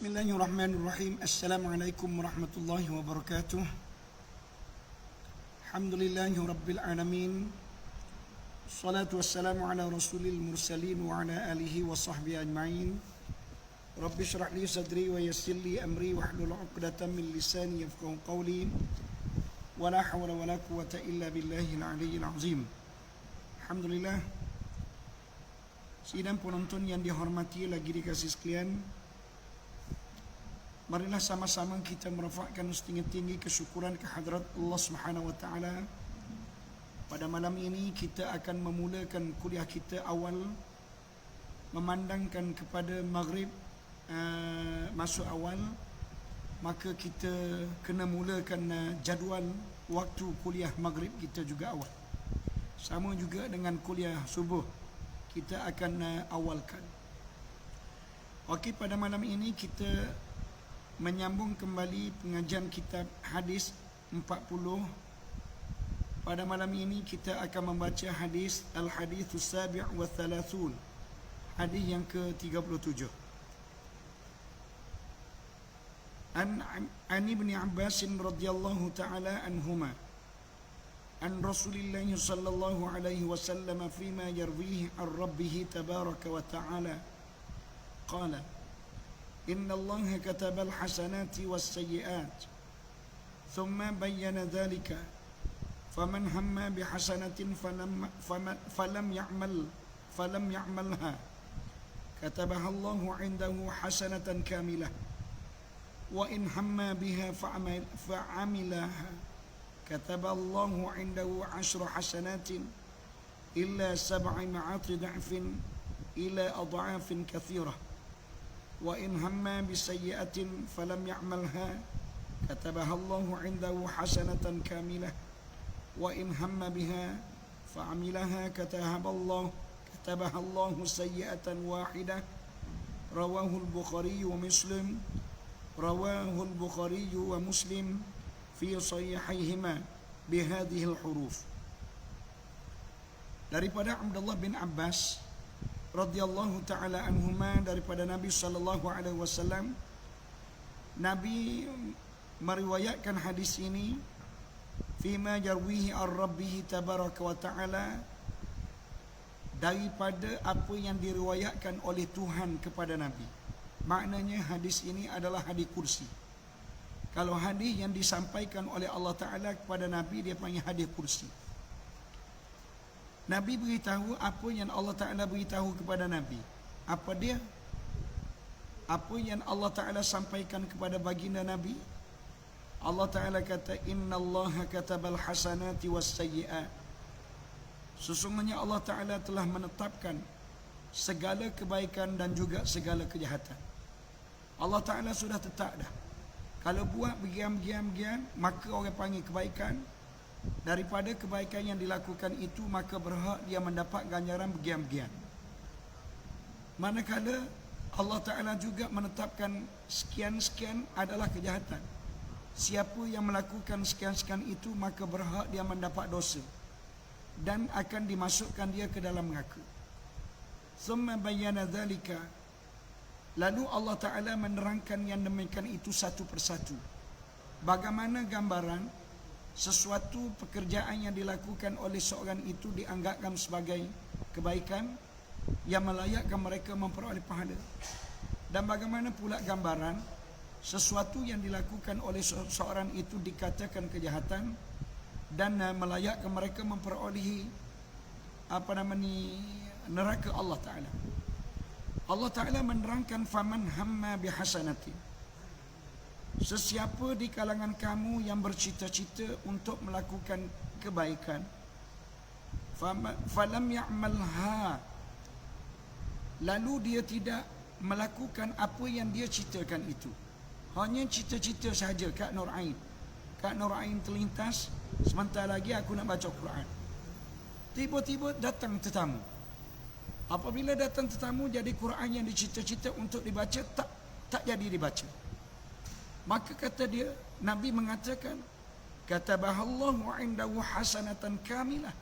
Bismillahirrahmanirrahim. Assalamualaikum warahmatullahi wabarakatuh. Alhamdulillahi rabbil alamin. Salatu wassalamu ala rasulil mursalin wa ala alihi wa sahbihi ajma'in. Rabbi syrah li sadri wa yassir li amri wahlul 'uqdatam min lisani yafqahu qawli. Wa la hawla wa la quwwata illa billahil aliyyil azim. Alhamdulillah. Sidang penonton yang dihormati lagi dikasih sekalian, marilah sama-sama kita merafakkan setinggi-tinggi kesyukuran kehadrat Allah Subhanahu wa taala. Pada malam ini kita akan memulakan kuliah kita awal, memandangkan kepada maghrib masuk awal, maka kita kena mulakan jadual waktu kuliah maghrib kita juga awal. Sama juga dengan kuliah subuh, kita akan awalkan. Okey, pada malam ini kita menyambung kembali pengajian kitab hadis 40. Pada malam ini kita akan membaca hadis Al-Hadithus Sabi' wa Thalathun, hadis yang ke-37. An Ibn Abbas radhiyallahu ta'ala anhuma an Rasulillah sallallahu alaihi wasallam fima yarwihi an Rabbih tabaraka wa ta'ala qala إن الله كتب الحسنات والسيئات ثم بين ذلك فمن هم بحسنة فلم يعملها كتبها الله عنده حسنة كاملة وإن هم بها فعملها كتب الله عنده 10 حسنات إلا 700 ضعف إلى أضعاف كثيرة وإن هم بسيئة فلم يعملها كتبها الله عنده حسنة كاملة وإن هم بها فعملها كتبها الله سيئة واحدة. رواه البخاري ومسلم في صحيحيهما بهذه الحروف. Daripada Abdullah bin Abbas radhiyallahu ta'ala anhuma, daripada Nabi sallallahu alaihi wasallam, Nabi meriwayatkan hadis ini fima jarwihi ar-rabbih tabaraka wa ta'ala, daripada apa yang diriwayatkan oleh Tuhan kepada Nabi. Maknanya hadis ini adalah hadis kursi. Kalau hadis yang disampaikan oleh Allah Ta'ala kepada Nabi, dia panggil hadis kursi. Nabi beritahu apa yang Allah Ta'ala beritahu kepada Nabi. Apa dia? Apa yang Allah Ta'ala sampaikan kepada baginda Nabi? Allah Ta'ala kata, Inna Allah katabal hasanati was sayyi'at. Sesungguhnya Allah Ta'ala telah menetapkan segala kebaikan dan juga segala kejahatan. Allah Ta'ala sudah tetap dah. Kalau buat begian, maka orang panggil kebaikan. Daripada kebaikan yang dilakukan itu, maka berhak dia mendapat ganjaran begian-begian. Manakala Allah Ta'ala juga menetapkan sekian-sekian adalah kejahatan. Siapa yang melakukan sekian-sekian itu, maka berhak dia mendapat dosa dan akan dimasukkan dia ke dalam neraka. Thumma bayyana dhalika, lalu Allah Ta'ala menerangkan yang demikian itu satu persatu. Bagaimana gambaran sesuatu pekerjaan yang dilakukan oleh seorang itu dianggapkan sebagai kebaikan yang melayakkan mereka memperoleh pahala, dan bagaimana pula gambaran sesuatu yang dilakukan oleh seorang itu dikatakan kejahatan dan melayakkan mereka memperoleh neraka Allah Ta'ala. Allah Ta'ala menerangkan faman hamma bihasanati, sesiapa di kalangan kamu yang bercita-cita untuk melakukan kebaikan, falam ya'malha, lalu dia tidak melakukan apa yang dia citakan itu, hanya cita-cita sahaja. Kak Nur Ain terlintas, sebentar lagi aku nak baca Quran. Tiba-tiba datang tetamu. Apabila datang tetamu, jadi Quran yang dicita-cita untuk dibaca tak jadi dibaca. Maka kata dia, Nabi mengatakan, katabahallahu indahu hasanatan kamilah,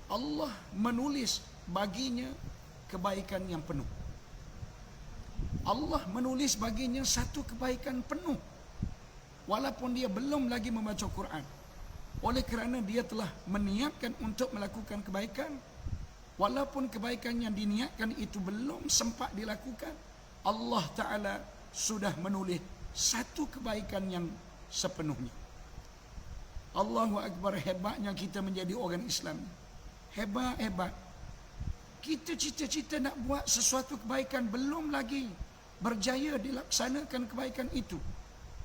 Allah menulis baginya kebaikan yang penuh. Allah menulis baginya satu kebaikan penuh walaupun dia belum lagi membaca Quran. Oleh kerana dia telah meniatkan untuk melakukan kebaikan, walaupun kebaikan yang diniatkan itu belum sempat dilakukan, Allah Ta'ala sudah menulis satu kebaikan yang sepenuhnya. Allahu Akbar, hebatnya kita menjadi orang Islam. Hebat. Kita cita-cita nak buat sesuatu kebaikan, belum lagi berjaya dilaksanakan kebaikan itu,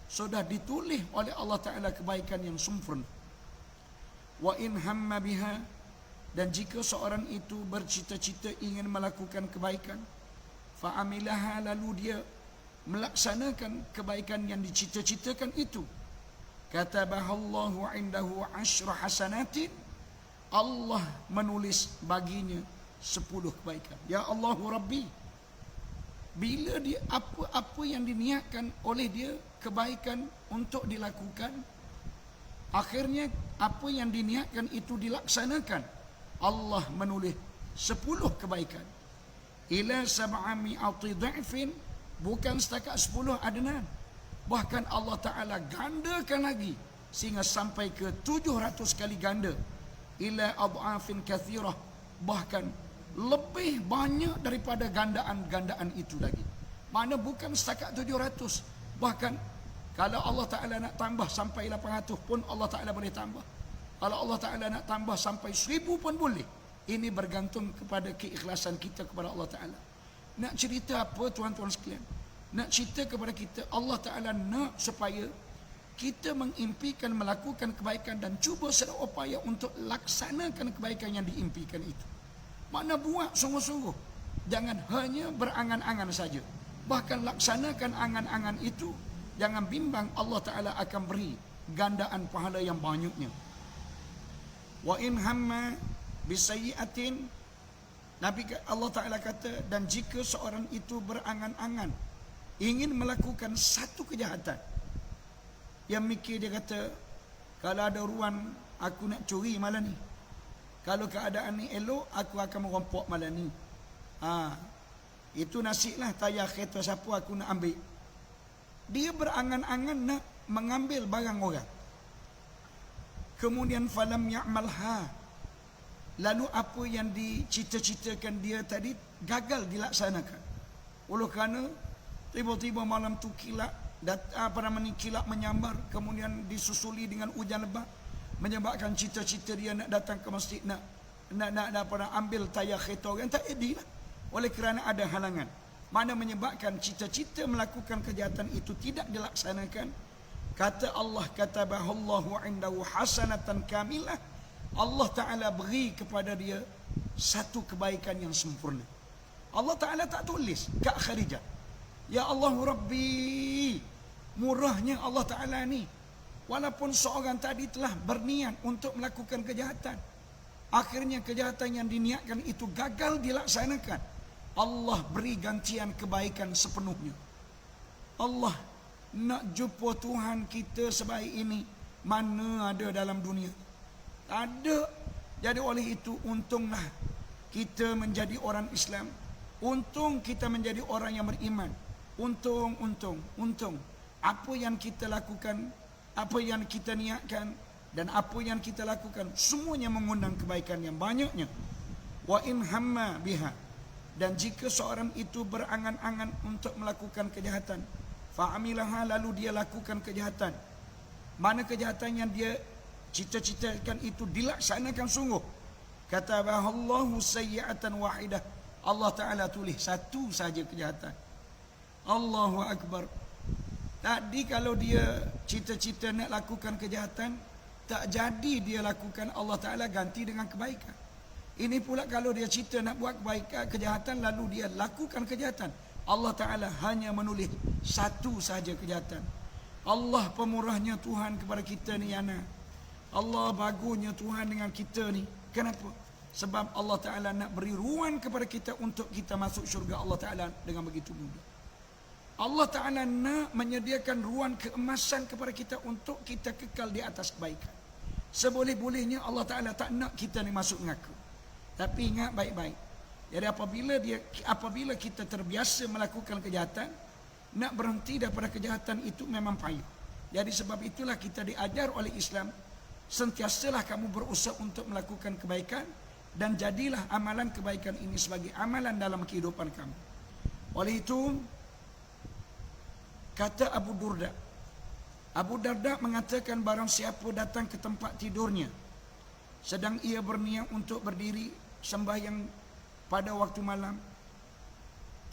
sudah ditulis oleh Allah Ta'ala kebaikan yang sempurna. Wa in hamma biha, dan jika seorang itu bercita-cita ingin melakukan kebaikan, fa'amilaha, lalu dia melaksanakan kebaikan yang dicita-citakan itu, katabahallahu indahu asyra hasanatin, Allah menulis baginya 10 kebaikan. Ya Allahu Rabbi, bila dia apa yang diniatkan oleh dia kebaikan untuk dilakukan, akhirnya apa yang diniatkan itu dilaksanakan, Allah menulis 10 kebaikan. Ila sab'ami'ati dha'fin, bukan setakat 10 adnan, bahkan Allah Ta'ala gandakan lagi sehingga sampai ke 700 kali ganda. Ila ad'afin kathirah, bahkan lebih banyak daripada gandaan-gandaan itu lagi. Mana bukan setakat 700, bahkan kalau Allah Ta'ala nak tambah sampai 800 pun Allah Ta'ala boleh tambah. Kalau Allah Ta'ala nak tambah sampai 1000 pun boleh. Ini bergantung kepada keikhlasan kita kepada Allah Ta'ala. Nak cerita apa tuan-tuan sekalian? Nak cerita kepada kita, Allah Ta'ala nak supaya kita mengimpikan melakukan kebaikan dan cuba sedaya upaya untuk laksanakan kebaikan yang diimpikan itu. Makna buat sungguh-sungguh. Jangan hanya berangan-angan saja. Bahkan laksanakan angan-angan itu. Jangan bimbang, Allah Ta'ala akan beri gandaan pahala yang banyaknya. Wa in hamma bisayyi'atin, Nabi Allah Ta'ala kata, dan jika seorang itu berangan-angan ingin melakukan satu kejahatan, yang mikir dia kata, kalau ada ruang aku nak curi malam ni, kalau keadaan ni elok aku akan merompok malam ni. Itu nasiblah tayar kereta siapa aku nak ambil. Dia berangan-angan nak mengambil barang orang. Kemudian falam ya'malha, lalu apa yang dicita-citakan dia tadi gagal dilaksanakan. Oleh kerana tiba-tiba malam tu kilat, kilat menyambar, kemudian disusuli dengan hujan lebat, menyebabkan cita-cita dia nak datang ke masjid, nak ambil tayar kereta orang, tak jadilah. Oleh kerana ada halangan, mana menyebabkan cita-cita melakukan kejahatan itu tidak dilaksanakan. Kata Allah, katabahallahu indahu hasanatan kamilah, Allah Ta'ala beri kepada dia satu kebaikan yang sempurna. Allah Ta'ala tak tulis Kak Khadijah, ya Allah Rabbi, murahnya Allah Ta'ala ni, walaupun seorang tadi telah berniat untuk melakukan kejahatan, akhirnya kejahatan yang diniatkan itu gagal dilaksanakan, Allah beri gantian kebaikan sepenuhnya. Allah nak jumpa Tuhan kita sebaik ini, mana ada dalam dunia? Tak ada. Jadi oleh itu, untunglah kita menjadi orang Islam. Untung kita menjadi orang yang beriman. Untung. Apa yang kita lakukan, apa yang kita niatkan, dan apa yang kita lakukan, semuanya mengundang kebaikan yang banyaknya. Wa in hamma biha, dan jika seorang itu berangan-angan untuk melakukan kejahatan, fa'amilaha, lalu dia lakukan kejahatan, mana kejahatan yang dia cita-citakan itu dilaksanakan sungguh, katabahallahu sayyi'atan wahidah, Allah Ta'ala tulis satu saja kejahatan. Allahu Akbar. Tadi kalau dia cita-cita nak lakukan kejahatan, tak jadi dia lakukan, Allah Ta'ala ganti dengan kebaikan. Ini pula kalau dia cita nak buat kebaikan, kejahatan, lalu dia lakukan kejahatan, Allah Ta'ala hanya menulis satu saja kejahatan. Allah pemurahnya Tuhan kepada kita ni, Yana. Allah bagusnya Tuhan dengan kita ni. Kenapa? Sebab Allah Ta'ala nak beri ruang kepada kita untuk kita masuk syurga Allah Ta'ala dengan begitu mudah. Allah Ta'ala nak menyediakan ruang keemasan kepada kita untuk kita kekal di atas kebaikan. Seboleh-bolehnya Allah Ta'ala tak nak kita ni masuk neraka. Tapi ingat baik-baik, Jadi apabila kita terbiasa melakukan kejahatan, nak berhenti daripada kejahatan itu memang payah. Jadi sebab itulah kita diajar oleh Islam, sentiasalah kamu berusaha untuk melakukan kebaikan dan jadilah amalan kebaikan ini sebagai amalan dalam kehidupan kamu. Oleh itu kata Abu Darda mengatakan, barang siapa datang ke tempat tidurnya sedang ia berniat untuk berdiri sembahyang pada waktu malam,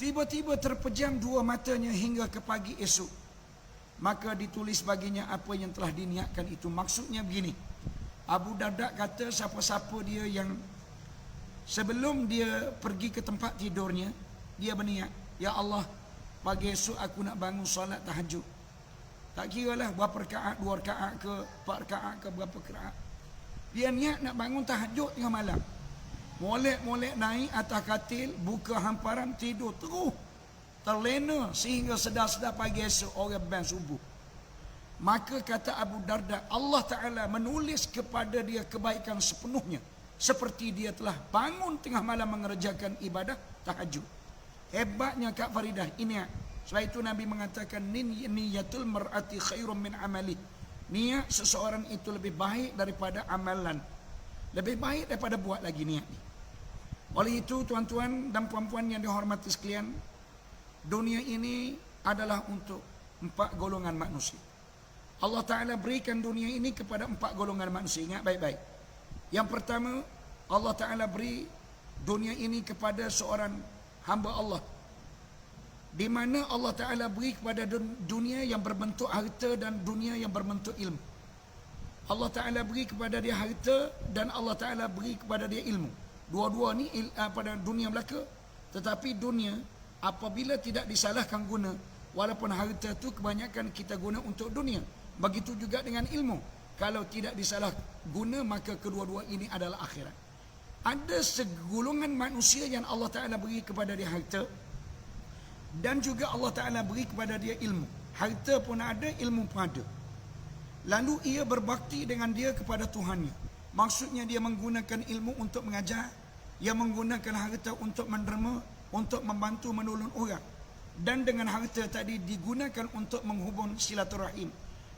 tiba-tiba terpejam dua matanya hingga ke pagi esok, maka ditulis baginya apa yang telah diniatkan itu. Maksudnya begini, Abu Darda kata siapa-siapa dia yang sebelum dia pergi ke tempat tidurnya, dia berniat, ya Allah, pagi esok aku nak bangun solat tahajud. Tak kira lah berapa rakaat, 2 rakaat ke 4 rakaat ke berapa rakaat. Dia niat nak bangun tahajud tengah malam. Molek-molek naik atas katil, buka hamparan, tidur terus. Terlena sehingga sedar-sedar pagi esok orang bang subuh. Maka kata Abu Darda, Allah Ta'ala menulis kepada dia kebaikan sepenuhnya, seperti dia telah bangun tengah malam mengerjakan ibadah tahajud. Hebatnya Kak Faridah, ini. Sebab itu Nabi mengatakan, niyatul mar'ati khairum min amali. Niat seseorang itu lebih baik daripada amalan. Lebih baik daripada buat lagi niat ni. Oleh itu tuan-tuan dan puan-puan yang dihormati sekalian, dunia ini adalah untuk 4 golongan manusia. Allah Ta'ala berikan dunia ini kepada 4 golongan manusia. Ingat baik-baik. Yang pertama, Allah Ta'ala beri dunia ini kepada seorang hamba Allah, di mana Allah Ta'ala beri kepada dunia yang berbentuk harta dan dunia yang berbentuk ilmu. Allah Ta'ala beri kepada dia harta dan Allah Ta'ala beri kepada dia ilmu. Dua-dua ni pada dunia belaka. Tetapi dunia apabila tidak disalahkan guna, walaupun harta tu kebanyakan kita guna untuk dunia, begitu juga dengan ilmu. Kalau tidak disalah guna, maka kedua-dua ini adalah akhirat. Ada segolongan manusia yang Allah Ta'ala beri kepada dia harta, dan juga Allah Ta'ala beri kepada dia ilmu. Harta pun ada, ilmu pun ada. Lalu ia berbakti dengan dia kepada Tuhannya. Maksudnya dia menggunakan ilmu untuk mengajar, ia menggunakan harta untuk menderma, untuk membantu menolong orang. Dan dengan harta tadi digunakan untuk menghubung silaturahim.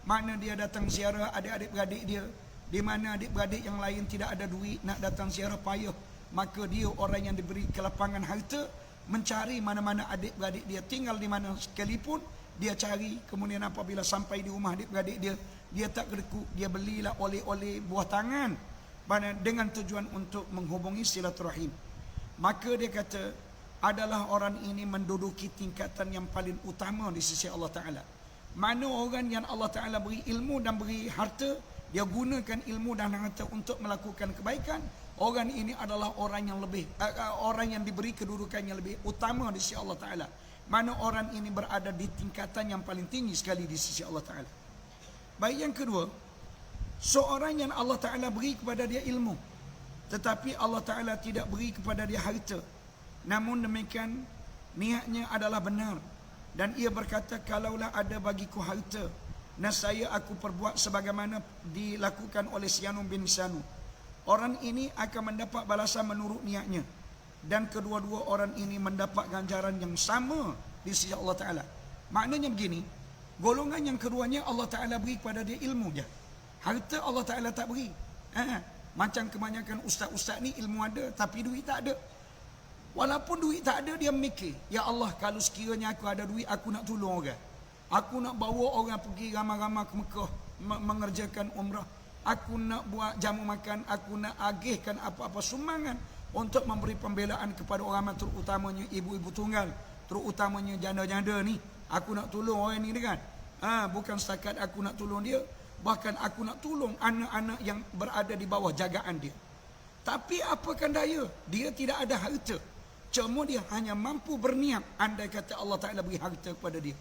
Mana dia datang ziarah adik-adik-beradik dia, di mana adik-beradik yang lain tidak ada duit nak datang ziarah payah, maka dia orang yang diberi kelapangan harta, mencari mana-mana adik-beradik dia tinggal di mana sekalipun, dia cari. Kemudian apabila sampai di rumah adik-beradik dia, dia tak kedekut, dia belilah oleh-oleh buah tangan dengan tujuan untuk menghubungi silaturahim. Maka dia kata, adalah orang ini menduduki tingkatan yang paling utama di sisi Allah Ta'ala. Mana orang yang Allah Ta'ala beri ilmu dan beri harta, dia gunakan ilmu dan harta untuk melakukan kebaikan, orang ini adalah orang yang diberi kedudukan yang lebih utama di sisi Allah Ta'ala. Mana orang ini berada di tingkatan yang paling tinggi sekali di sisi Allah Ta'ala. Baik, yang kedua, seorang yang Allah Ta'ala beri kepada dia ilmu, tetapi Allah Ta'ala tidak beri kepada dia harta. Namun demikian niatnya adalah benar, dan ia berkata, kalaulah ada bagiku harta, nescaya aku perbuat sebagaimana dilakukan oleh Sianum bin Sanu. Orang ini akan mendapat balasan menurut niatnya, dan kedua-dua orang ini mendapat ganjaran yang sama di sisi Allah Ta'ala. Maknanya begini, golongan yang keduanya Allah Ta'ala beri kepada dia ilmu je. Harta Allah Ta'ala tak beri. Macam kebanyakan ustaz-ustaz ni ilmu ada tapi duit tak ada. Walaupun duit tak ada, dia mikir, ya Allah, kalau sekiranya aku ada duit, aku nak tolong orang. Aku nak bawa orang pergi ramai-ramai ke Mekah mengerjakan umrah. Aku nak buat jamu makan, aku nak agihkan apa-apa sumbangan untuk memberi pembelaan kepada orang, terutamanya ibu-ibu tunggal, terutamanya janda-janda ni. Aku nak tolong orang ni kan. Bukan setakat aku nak tolong dia, bahkan aku nak tolong anak-anak yang berada di bawah jagaan dia. Tapi apakan daya, dia tidak ada harta, cuma dia hanya mampu berniat. Andai kata Allah Ta'ala beri harta kepada dia,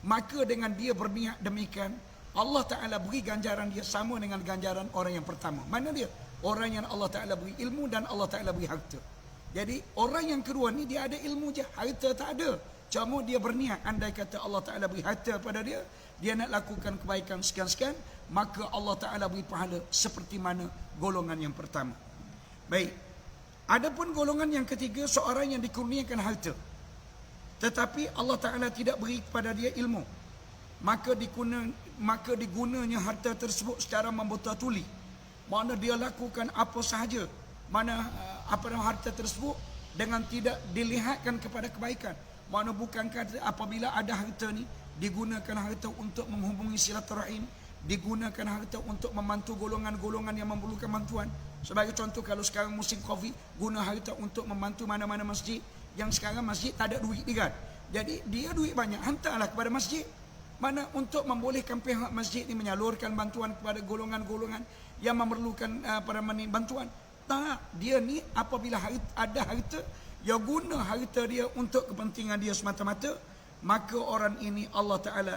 maka dengan dia berniat demikian, Allah Ta'ala beri ganjaran dia sama dengan ganjaran orang yang pertama. Mana dia? Orang yang Allah Ta'ala beri ilmu dan Allah Ta'ala beri harta. Jadi orang yang kedua ni, dia ada ilmu je, harta tak ada, cuma dia berniat. Andai kata Allah Ta'ala beri harta pada dia, dia nak lakukan kebaikan sekian-sekian, maka Allah Ta'ala beri pahala seperti mana golongan yang pertama. Baik, Adapun golongan yang ketiga, seorang yang dikurniakan harta, tetapi Allah Ta'ala tidak beri kepada dia ilmu, maka digunanya harta tersebut secara membuta-tuli. Mana dia lakukan apa sahaja, harta tersebut dengan tidak dilihatkan kepada kebaikan. Mana bukankah apabila ada harta ni, digunakan harta untuk menghubungi silaturahim, digunakan harta untuk membantu golongan-golongan yang memerlukan bantuan. Sebagai contoh, kalau sekarang musim Covid, guna harta untuk membantu mana-mana masjid yang sekarang masjid tak ada duit dia kan. Jadi dia duit banyak, hantarlah kepada masjid. Mana untuk membolehkan pihak masjid ni menyalurkan bantuan kepada golongan-golongan yang memerlukan bantuan. Tak, dia ni apabila ada harta, dia guna harta dia untuk kepentingan dia semata-mata, maka orang ini Allah Ta'ala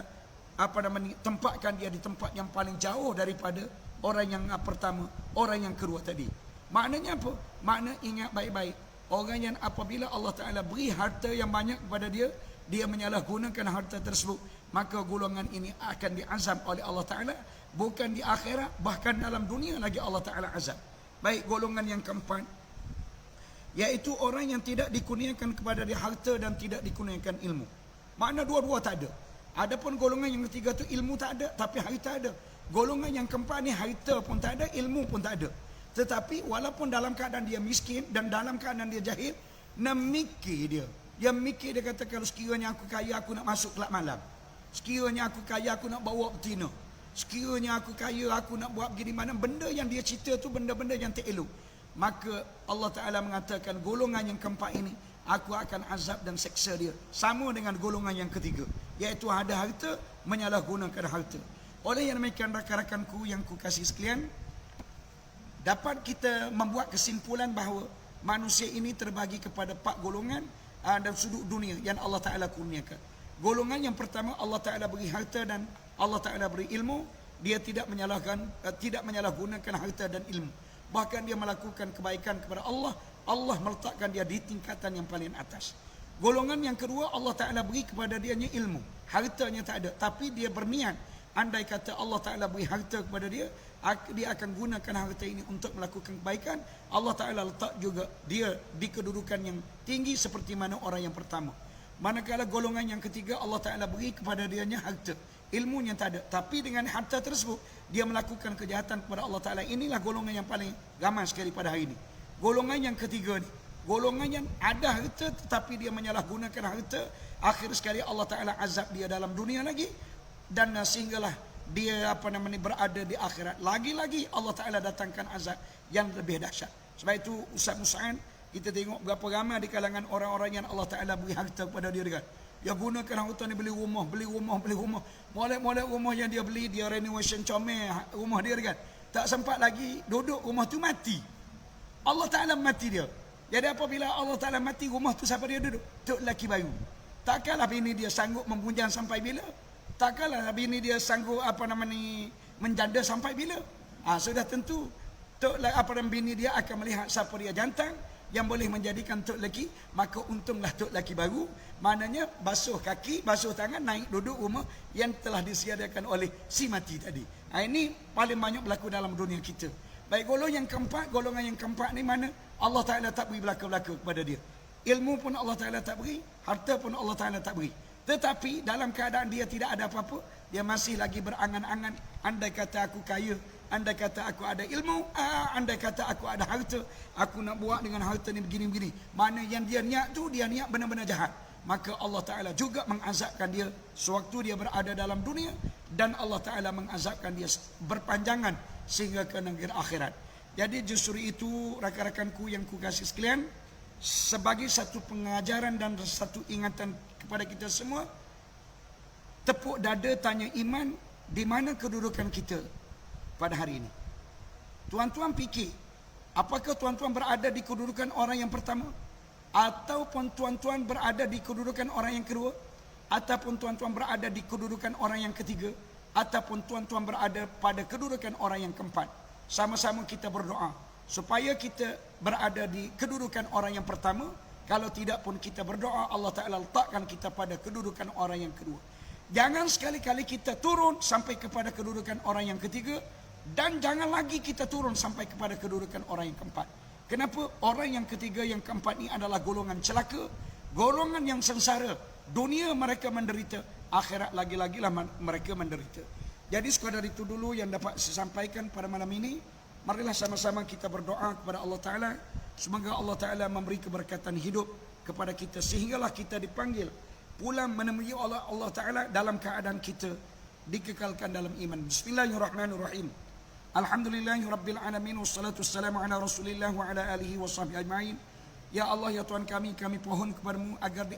tempatkan dia di tempat yang paling jauh daripada orang yang pertama, orang yang kedua tadi. Maknanya apa? Makna ingat baik-baik, orang yang apabila Allah Ta'ala beri harta yang banyak kepada dia, dia menyalahgunakan harta tersebut, maka golongan ini akan diazab oleh Allah Ta'ala, bukan di akhirat, bahkan dalam dunia lagi Allah Ta'ala azab. Baik, golongan yang keempat, iaitu orang yang tidak dikurniakan kepada dia harta dan tidak dikurniakan ilmu. Makna dua-dua tak ada. Adapun golongan yang ketiga tu ilmu tak ada, tapi harta ada. Golongan yang keempat ni harta pun tak ada, ilmu pun tak ada. Tetapi walaupun dalam keadaan dia miskin dan dalam keadaan dia jahil, mikir dia. Dia mikir, dia kata, kalau sekiranya aku kaya, aku nak masuk kelab malam. Sekiranya aku kaya, aku nak bawa betina. Sekiranya aku kaya, aku nak buat begini mana. Benda yang dia cerita tu benda-benda yang tak elok. Maka Allah Ta'ala mengatakan golongan yang keempat ini, aku akan azab dan seksa dia. Sama dengan golongan yang ketiga, iaitu ada harta, menyalahgunakan harta. Oleh yang demikian, rakan-rakanku yang ku kasih sekalian, dapat kita membuat kesimpulan bahawa manusia ini terbagi kepada 4 golongan dan sudut dunia yang Allah Ta'ala kurniakan. Golongan yang pertama, Allah Ta'ala beri harta dan Allah Ta'ala beri ilmu. Dia tidak menyalahgunakan harta dan ilmu, bahkan dia melakukan kebaikan kepada Allah. Allah meletakkan dia di tingkatan yang paling atas. Golongan yang kedua, Allah Ta'ala beri kepada dia ilmu, hartanya tak ada, tapi dia berniat, andai kata Allah Ta'ala beri harta kepada dia, dia akan gunakan harta ini untuk melakukan kebaikan. Allah Ta'ala letak juga dia di kedudukan yang tinggi seperti mana orang yang pertama. Manakala golongan yang ketiga, Allah Ta'ala beri kepada dia harta, ilmunya tak ada, tapi dengan harta tersebut dia melakukan kejahatan kepada Allah Ta'ala. Inilah golongan yang paling ramai sekali pada hari ini. Golongan yang ketiga ni, golongan yang ada harta tetapi dia menyalahgunakan harta, akhir sekali Allah Ta'ala azab dia dalam dunia lagi, dan sehinggalah dia berada di akhirat. Lagi-lagi Allah Ta'ala datangkan azab yang lebih dahsyat. Sebab itu Ustaz Musa'an, kita tengok berapa ramai di kalangan orang-orang yang Allah Ta'ala beri harta kepada dia kan. Dia gunakan harta ni beli rumah. Molek-molek rumah yang dia beli, dia renovation comel rumah dia kan. Tak sempat lagi duduk, rumah tu mati. Allah Ta'ala mati dia. Jadi apabila Allah Ta'ala mati, rumah tu siapa dia duduk? Tok lelaki baru. Takkanlah bini dia sanggup membujang sampai bila? Takkanlah bini dia sanggup menjanda sampai bila? Sudah tentu tok bini dia akan melihat siapa dia jantan yang boleh menjadikan tok lelaki, maka untunglah tok lelaki baru. Maknanya basuh kaki, basuh tangan, naik duduk rumah yang telah disediakan oleh si mati tadi. Ini paling banyak berlaku dalam dunia kita. Baik, golongan yang keempat ni mana Allah Ta'ala tak beri belaka-belaka kepada dia. Ilmu pun Allah Ta'ala tak beri, harta pun Allah Ta'ala tak beri. Tetapi dalam keadaan dia tidak ada apa-apa, dia masih lagi berangan-angan, andai kata aku kaya, andai kata aku ada ilmu, andai kata aku ada harta, aku nak buat dengan harta ni begini-begini. Mana yang dia niat tu, dia niat benar-benar jahat. Maka Allah Ta'ala juga mengazabkan dia sewaktu dia berada dalam dunia, dan Allah Ta'ala mengazabkan dia berpanjangan sehingga ke negeri akhirat. Jadi justru itu rakan-rakanku yang ku kasih sekalian, sebagai satu pengajaran dan satu ingatan kepada kita semua, tepuk dada tanya iman, di mana kedudukan kita pada hari ini. Tuan-tuan fikir, apakah tuan-tuan berada di kedudukan orang yang pertama, ataupun tuan-tuan berada di kedudukan orang yang kedua, ataupun tuan-tuan berada di kedudukan orang yang ketiga, ataupun tuan-tuan berada pada kedudukan orang yang keempat. Sama-sama kita berdoa supaya kita berada di kedudukan orang yang pertama. Kalau tidak pun kita berdoa, Allah Ta'ala letakkan kita pada kedudukan orang yang kedua. Jangan sekali-kali kita turun sampai kepada kedudukan orang yang ketiga, dan jangan lagi kita turun sampai kepada kedudukan orang yang keempat. Kenapa? Orang yang ketiga, yang keempat ni adalah golongan celaka, golongan yang sengsara. Dunia mereka menderita, akhirat lagi-lagilah mereka menderita. Jadi sekadar itu dulu yang dapat saya sampaikan pada malam ini. Marilah sama-sama kita berdoa kepada Allah Ta'ala. Semoga Allah Ta'ala memberi keberkatan hidup kepada kita, sehinggalah kita dipanggil pulang menemui Allah Ta'ala dalam keadaan kita dikekalkan dalam iman. Bismillahirrahmanirrahim. Alhamdulillahirabbil alamin, wassalatu wassalamu ala Rasulillah wa ala alihi washabbihi ajmain. Ya Allah, ya Tuhan kami pohon kepadamu agar